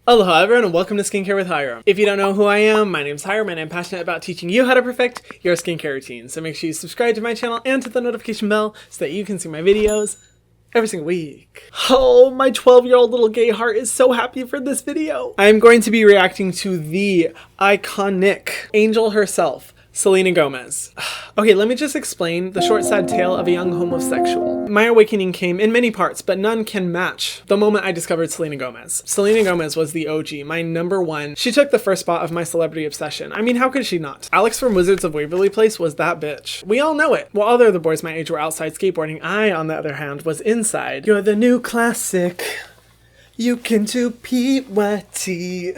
Aloha everyone and welcome to Skincare with Hiram. If you don't know who I am, my name's Hiram and I'm passionate about teaching you how to perfect your skincare routine. So make sure you subscribe to my channel and to the notification bell so that you can see my videos every single week. Oh, my 12-year-old little gay heart is so happy for this video. I'm going to be reacting to the iconic angel herself, Selena Gomez. Okay, let me just explain the short sad tale of a young homosexual. My awakening came in many parts, but none can match the moment I discovered Selena Gomez. Selena Gomez was the OG, my number one. She took the first spot of my celebrity obsession. I mean, how could she not? Alex from Wizards of Waverly Place was that bitch. We all know it. While other boys my age were outside skateboarding, I, on the other hand, was inside. You're the new classic. You can do PYT.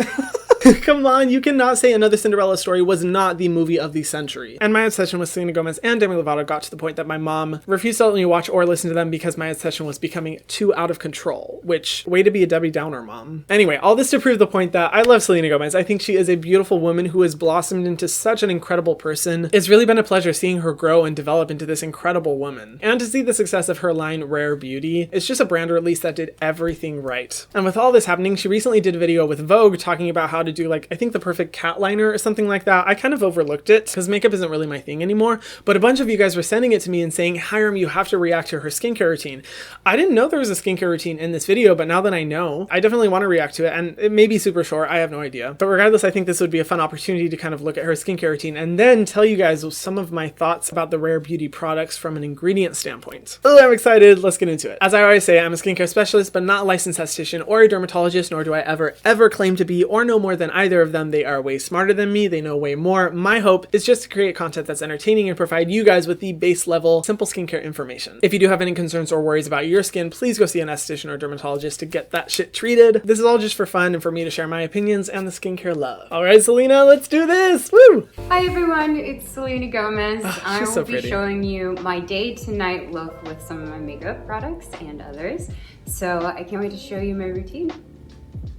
Come on, you cannot say Another Cinderella Story was not the movie of the century. And my obsession with Selena Gomez and Demi Lovato got to the point that my mom refused to let me watch or listen to them because my obsession was becoming too out of control, which, way to be a Debbie Downer, mom. Anyway, all this to prove the point that I love Selena Gomez. I think she is a beautiful woman who has blossomed into such an incredible person. It's really been a pleasure seeing her grow and develop into this incredible woman. And to see the success of her line Rare Beauty, it's just a brand release that did everything right. And with all this happening, she recently did a video with Vogue talking about how to do I think the perfect cat liner or something like that. I kind of overlooked it because makeup isn't really my thing anymore, but a bunch of you guys were sending it to me and saying, Hiram, you have to react to her skincare routine. I didn't know there was a skincare routine in this video, but now that I know, I definitely want to react to it, and it may be super short, I have no idea. But regardless, I think this would be a fun opportunity to kind of look at her skincare routine and then tell you guys some of my thoughts about the Rare Beauty products from an ingredient standpoint. Oh, I'm excited. Let's get into it. As I always say, I'm a skincare specialist, but not a licensed esthetician or a dermatologist, nor do I ever claim to be or know more than either of them. They are way smarter than me. They know way more. My hope is just to create content that's entertaining and provide you guys with the base level, simple skincare information. If you do have any concerns or worries about your skin, please go see an esthetician or dermatologist to get that shit treated. This is all just for fun and for me to share my opinions and the skincare love. All right, Selena, let's do this. Woo! Hi everyone, it's Selena Gomez. I will be pretty. showing you my day to night look with some of my makeup products and others. So I can't wait to show you my routine.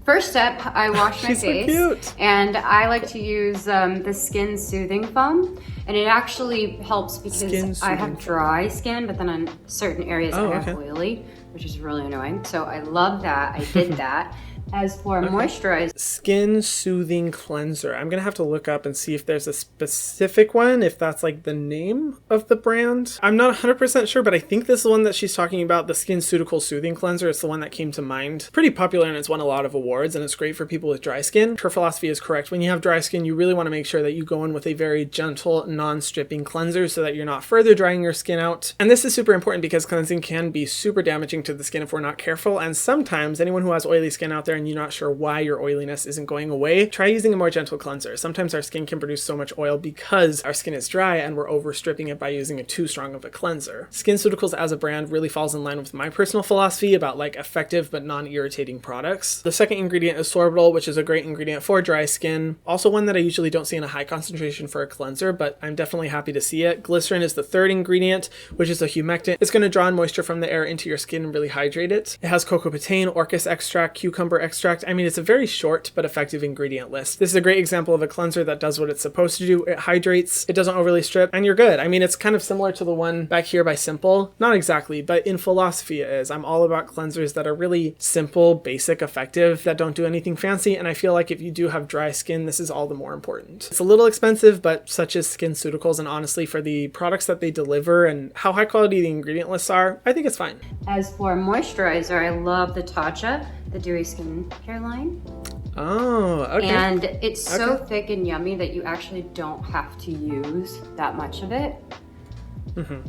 First step, I wash my face, so cute. And I like to use the Skin Soothing Foam, and it actually helps because I have dry skin, but then on certain areas I have oily, which is really annoying. So I love that. I did that. As for moisturizer, Skin Soothing Cleanser. I'm gonna have to look up and see if there's a specific one, if that's like the name of the brand. I'm not 100% sure, but I think this is the one that she's talking about, the SkinCeuticals Soothing Cleanser. It's the one that came to mind. Pretty popular and it's won a lot of awards, and it's great for people with dry skin. Her philosophy is correct. When you have dry skin, you really want to make sure that you go in with a very gentle, non-stripping cleanser so that you're not further drying your skin out. And this is super important because cleansing can be super damaging to the skin if we're not careful, and sometimes anyone who has oily skin out there and you're not sure why your oiliness isn't going away, try using a more gentle cleanser. Sometimes our skin can produce so much oil because our skin is dry and we're overstripping it by using a too strong of a cleanser. SkinCeuticals as a brand really falls in line with my personal philosophy about like effective but non-irritating products. The second ingredient is sorbitol, which is a great ingredient for dry skin. Also one that I usually don't see in a high concentration for a cleanser, but I'm definitely happy to see it. Glycerin is the third ingredient, which is a humectant. It's going to draw in moisture from the air into your skin and really hydrate it. It has cocopatane, orchis extract, cucumber extract. I mean, it's a very short but effective ingredient list. This is a great example of a cleanser that does what it's supposed to do. It hydrates, it doesn't overly strip, and you're good. I mean, it's kind of similar to the one back here by Simple. Not exactly, but in philosophy it is. I'm all about cleansers that are really simple, basic, effective, that don't do anything fancy, and I feel like if you do have dry skin, this is all the more important. It's a little expensive, but such as SkinCeuticals, and honestly, for the products that they deliver and how high quality the ingredient lists are, I think it's fine. As for moisturizer, I love the Tatcha, the Dewy skincare line. Oh, okay. And it's so thick and yummy that you actually don't have to use that much of it. Mm-hmm.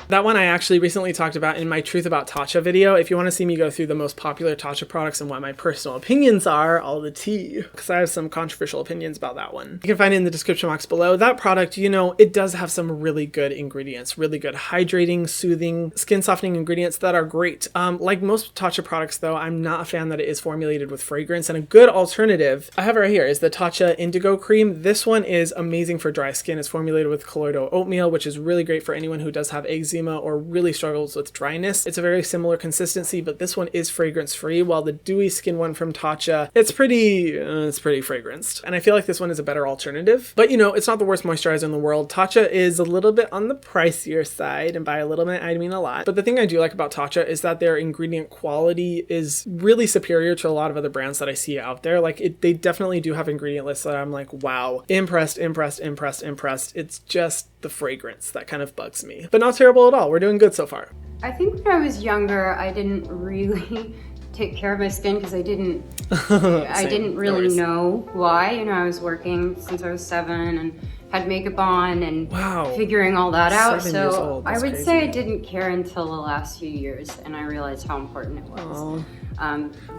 That one I actually recently talked about in my Truth About Tatcha video. If you want to see me go through the most popular Tatcha products and what my personal opinions are, all the tea, because I have some controversial opinions about that one. You can find it in the description box below. That product, you know, it does have some really good ingredients, really good hydrating, soothing, skin softening ingredients that are great. Like most Tatcha products though, I'm not a fan that it is formulated with fragrance, and a good alternative I have it right here is the Tatcha Indigo Cream. This one is amazing for dry skin. It's formulated with colloidal oatmeal, which is really great for anyone who does have eczema eczema or really struggles with dryness. It's a very similar consistency, but this one is fragrance free, while the Dewy Skin one from Tatcha, it's pretty fragranced. And I feel like this one is a better alternative. But you know, it's not the worst moisturizer in the world. Tatcha is a little bit on the pricier side, and by a little bit I mean a lot. But the thing I do like about Tatcha is that their ingredient quality is really superior to a lot of other brands that I see out there. Like they definitely do have ingredient lists that I'm like, wow, impressed. It's just the fragrance that kind of bugs me, but not terrible at all. We're doing good so far. I think when I was younger, I didn't really take care of my skin because I didn't really know why. You know, I was working since I was 7 and had makeup on and figuring all that out. So I would say I didn't care until the last few years, and I realized how important it was.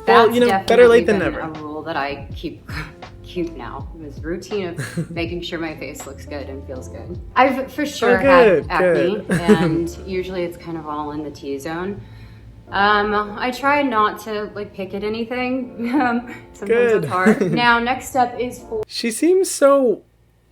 Well, you know, better late than never. A rule that I keep now. It was routine of making sure my face looks good and feels good. I've for sure had acne, and usually it's kind of all in the T-zone. I try not to like pick at anything. Sometimes it's hard. Now, next step is for... She seems so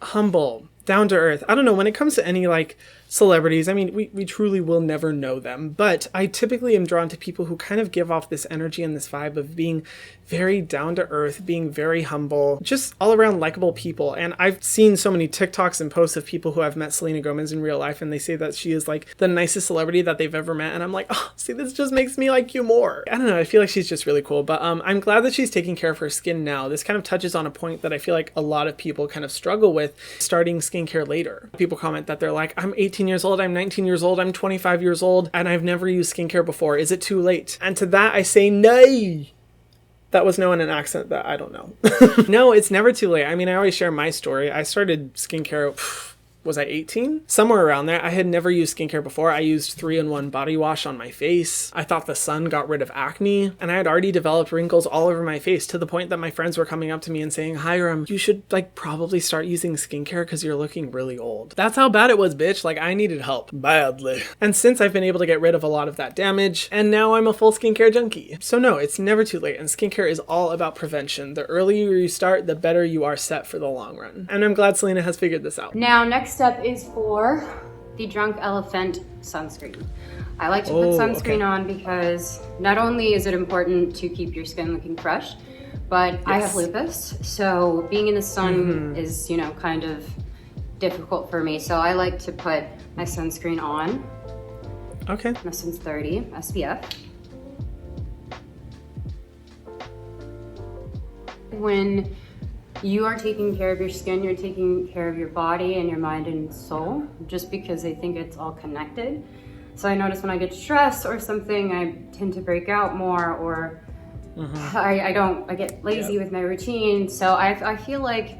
humble, down to earth. I don't know, when it comes to any like celebrities, I mean, we truly will never know them, but I typically am drawn to people who kind of give off this energy and this vibe of being very down to earth, being very humble, just all around likable people. And I've seen so many TikToks and posts of people who have met Selena Gomez in real life, and they say that she is like the nicest celebrity that they've ever met. And I'm like, oh, see, this just makes me like you more. I don't know, I feel like she's just really cool. But I'm glad that she's taking care of her skin now. This kind of touches on a point that I feel like a lot of people kind of struggle with, starting skincare later. People comment that they're like, I'm 18 years old, I'm 19 years old, I'm 25 years old, and I've never used skincare before. Is it too late? And to that I say, no. That was no in an accent that I don't know. No, it's never too late. I mean, I always share my story. I started skincare, was I 18? Somewhere around there. I had never used skincare before. I used 3-in-1 body wash on my face. I thought the sun got rid of acne, and I had already developed wrinkles all over my face to the point that my friends were coming up to me and saying, Hiram, you should like probably start using skincare because you're looking really old. That's how bad it was, bitch. Like I needed help badly. And since I've been able to get rid of a lot of that damage, and now I'm a full skincare junkie. So no, it's never too late, and skincare is all about prevention. The earlier you start, the better you are set for the long run. And I'm glad Selena has figured this out. Now, next step is for the Drunk Elephant sunscreen. I like to put sunscreen on because not only is it important to keep your skin looking fresh, but I have lupus, so being in the sun is, you know, kind of difficult for me. So I like to put my sunscreen on. Okay. This one's 30 SPF. When you are taking care of your skin, you're taking care of your body and your mind and soul, just because I think it's all connected. So I notice when I get stressed or something, I tend to break out more, or I get lazy with my routine. So I feel like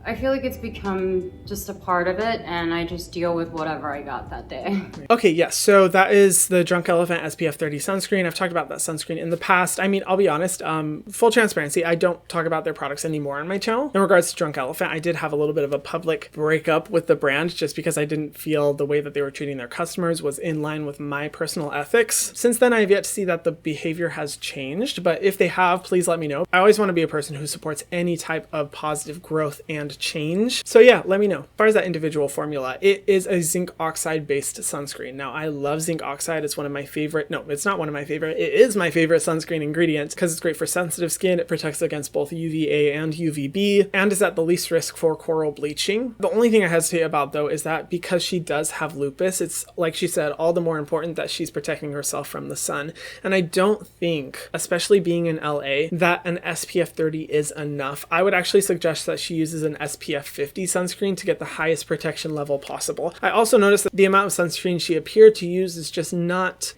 it's become just a part of it, and I just deal with whatever I got that day. Okay, yes, so that is the Drunk Elephant SPF 30 sunscreen. I've talked about that sunscreen in the past. I mean, I'll be honest, full transparency, I don't talk about their products anymore on my channel. In regards to Drunk Elephant, I did have a little bit of a public breakup with the brand just because I didn't feel the way that they were treating their customers was in line with my personal ethics. Since then, I have yet to see that the behavior has changed, but if they have, please let me know. I always want to be a person who supports any type of positive growth and change. So yeah, let me know. As far as that individual formula, it is a zinc oxide based sunscreen. Now I love zinc oxide. It's one of my favorite, no, it's not one of my favorite. It is my favorite sunscreen ingredient because it's great for sensitive skin. It protects against both UVA and UVB and is at the least risk for coral bleaching. The only thing I hesitate about though is that because she does have lupus, it's like she said, all the more important that she's protecting herself from the sun. And I don't think, especially being in LA, that an SPF 30 is enough. I would actually suggest that she uses an SPF 50 sunscreen to get the highest protection level possible. I also noticed that the amount of sunscreen she appeared to use is just not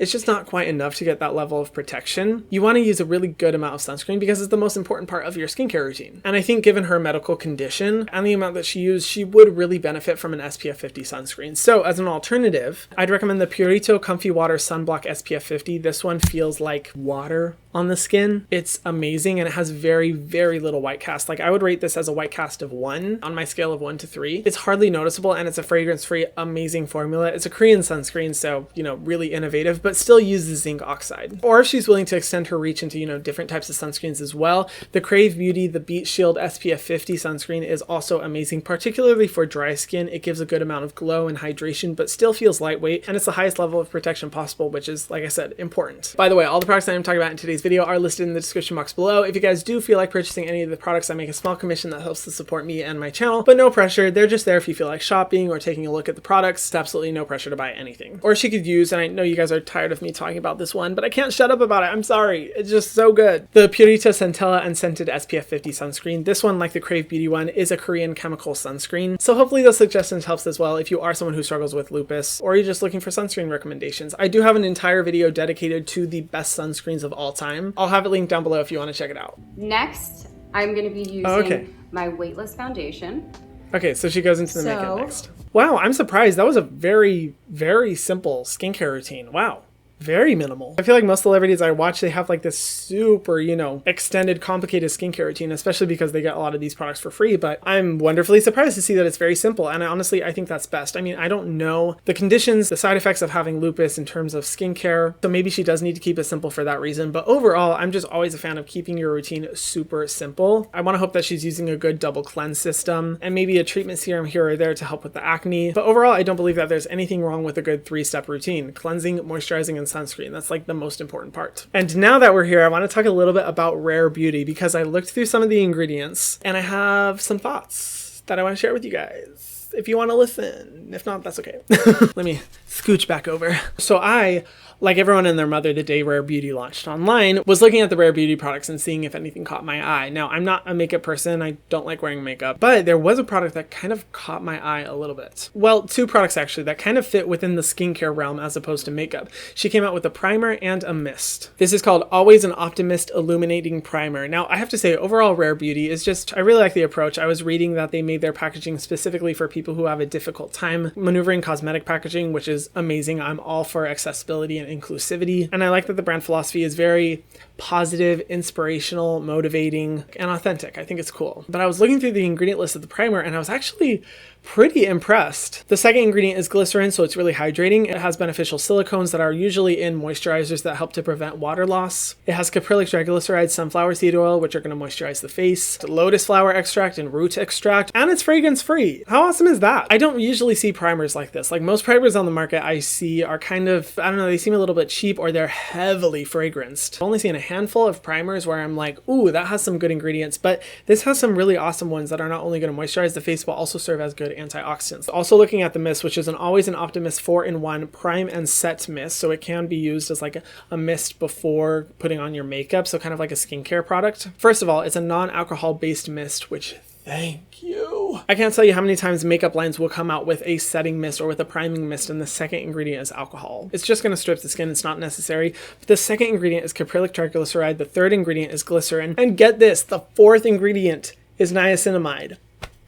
quite enough to get that level of protection. You want to use a really good amount of sunscreen because it's the most important part of your skincare routine. And I think given her medical condition and the amount that she used, she would really benefit from an SPF 50 sunscreen. So as an alternative, I'd recommend the Purito Comfy Water Sunblock SPF 50. This one feels like water on the skin. It's amazing and it has very, very little white cast. Like I would rate this as a white cast of 1. 1 on my scale of 1 to 3. It's hardly noticeable, and it's a fragrance-free, amazing formula. It's a Korean sunscreen, so, you know, really innovative, but still uses zinc oxide. Or if she's willing to extend her reach into, you know, different types of sunscreens as well, the Krave Beauty, the Beat Shield SPF 50 sunscreen is also amazing, particularly for dry skin. It gives a good amount of glow and hydration, but still feels lightweight, and it's the highest level of protection possible, which is, like I said, important. By the way, all the products that I'm talking about in today's video are listed in the description box below. If you guys do feel like purchasing any of the products, I make a small commission that helps to support me and my channel, but no pressure. They're just there if you feel like shopping or taking a look at the products. It's absolutely no pressure to buy anything. Or she could use, and I know you guys are tired of me talking about this one, but I can't shut up about it. I'm sorry. It's just so good. The Purito Centella Unscented SPF 50 sunscreen. This one, like the Krave Beauty one, is a Korean chemical sunscreen. So hopefully those suggestions helps as well if you are someone who struggles with lupus or you're just looking for sunscreen recommendations. I do have an entire video dedicated to the best sunscreens of all time. I'll have it linked down below if you want to check it out. Next, I'm going to be using my weightless foundation. Okay, so she goes into the makeup next. Wow, I'm surprised. That was a very, very simple skincare routine. Wow. Very minimal. I feel like most celebrities I watch, they have like this super, you know, extended, complicated skincare routine, especially because they get a lot of these products for free. But I'm wonderfully surprised to see that it's very simple. And I think that's best. I mean, I don't know the conditions, the side effects of having lupus in terms of skincare. So maybe she does need to keep it simple for that reason. But overall, I'm just always a fan of keeping your routine super simple. I want to hope that she's using a good double cleanse system and maybe a treatment serum here or there to help with the acne. But overall, I don't believe that there's anything wrong with a good 3-step routine: cleansing, moisturizing, and sunscreen. That's like the most important part. And now that we're here, I want to talk a little bit about Rare Beauty because I looked through some of the ingredients and I have some thoughts that I want to share with you guys. If you want to listen. If not, that's okay. Let me scooch back over. So I, like everyone and their mother, the day Rare Beauty launched online, was looking at the Rare Beauty products and seeing if anything caught my eye. Now, I'm not a makeup person. I don't like wearing makeup, but there was a product that kind of caught my eye a little bit. Well, 2 products actually that kind of fit within the skincare realm as opposed to makeup. She came out with a primer and a mist. This is called Always an Optimist Illuminating Primer. Now, I have to say, overall, Rare Beauty is just, I really like the approach. I was reading that they made their packaging specifically for people who have a difficult time maneuvering cosmetic packaging, which is amazing. I'm all for accessibility and inclusivity. And I like that the brand philosophy is very positive, inspirational, motivating, and authentic. I think it's cool. But I was looking through the ingredient list of the primer and I was actually pretty impressed. The second ingredient is glycerin, so it's really hydrating. It has beneficial silicones that are usually in moisturizers that help to prevent water loss. It has caprylic triglycerides, sunflower seed oil, which are going to moisturize the face, lotus flower extract, and root extract, and it's fragrance free. How awesome is that? I don't usually see primers like this. Like most primers on the market I see are kind of, I don't know, they seem a little bit cheap or they're heavily fragranced. I've only seen a handful of primers where I'm like, ooh, that has some good ingredients, but this has some really awesome ones that are not only going to moisturize the face, but also serve as good antioxidants. Also looking at the mist, which is an Always an Optimist 4-in-1 prime and set mist. So it can be used as like a mist before putting on your makeup. So kind of like a skincare product. First of all, it's a non-alcohol based mist, which thank you. I can't tell you how many times makeup lines will come out with a setting mist or with a priming mist and the second ingredient is alcohol. It's just going to strip the skin. It's not necessary. But the second ingredient is caprylic triglyceride. The third ingredient is glycerin. And get this, the fourth ingredient is niacinamide.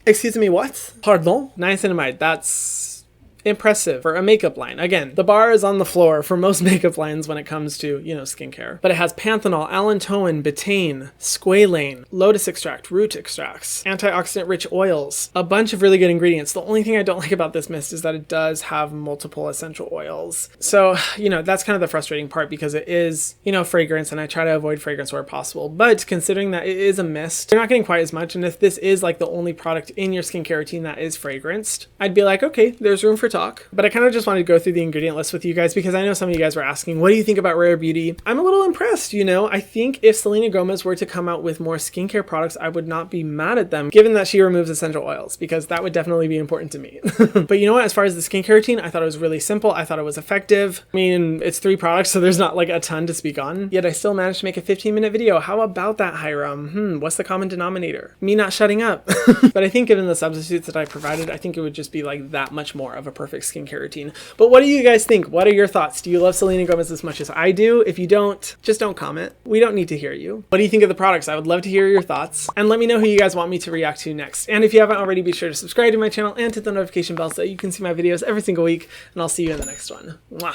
Excuse me, what? Pardon? Niacinamide. That's impressive for a makeup line. Again, the bar is on the floor for most makeup lines when it comes to, you know, skincare. But it has panthenol, allantoin, betaine, squalane, lotus extract, root extracts, antioxidant-rich oils, a bunch of really good ingredients. The only thing I don't like about this mist is that it does have multiple essential oils. So, you know, that's kind of the frustrating part because it is, you know, fragrance, and I try to avoid fragrance where possible. But considering that it is a mist, you're not getting quite as much. And if this is like the only product in your skincare routine that is fragranced, I'd be like, okay, there's room for talk. But I kind of just wanted to go through the ingredient list with you guys because I know some of you guys were asking, what do you think about Rare Beauty? I'm a little impressed, you know. I think if Selena Gomez were to come out with more skincare products, I would not be mad at them, given that she removes essential oils, because that would definitely be important to me. But you know what? As far as the skincare routine, I thought it was really simple. I thought it was effective. I mean, it's 3 products, so there's not like a ton to speak on. Yet I still managed to make a 15-minute video. How about that, Hiram? What's the common denominator? Me not shutting up. But I think given the substitutes that I provided, I think it would just be like that much more of a perfect skincare routine. But what do you guys think? What are your thoughts? Do you love Selena Gomez as much as I do? If you don't, just don't comment. We don't need to hear you. What do you think of the products? I would love to hear your thoughts. And let me know who you guys want me to react to next. And if you haven't already, be sure to subscribe to my channel and hit the notification bell so that you can see my videos every single week. And I'll see you in the next one. Mwah.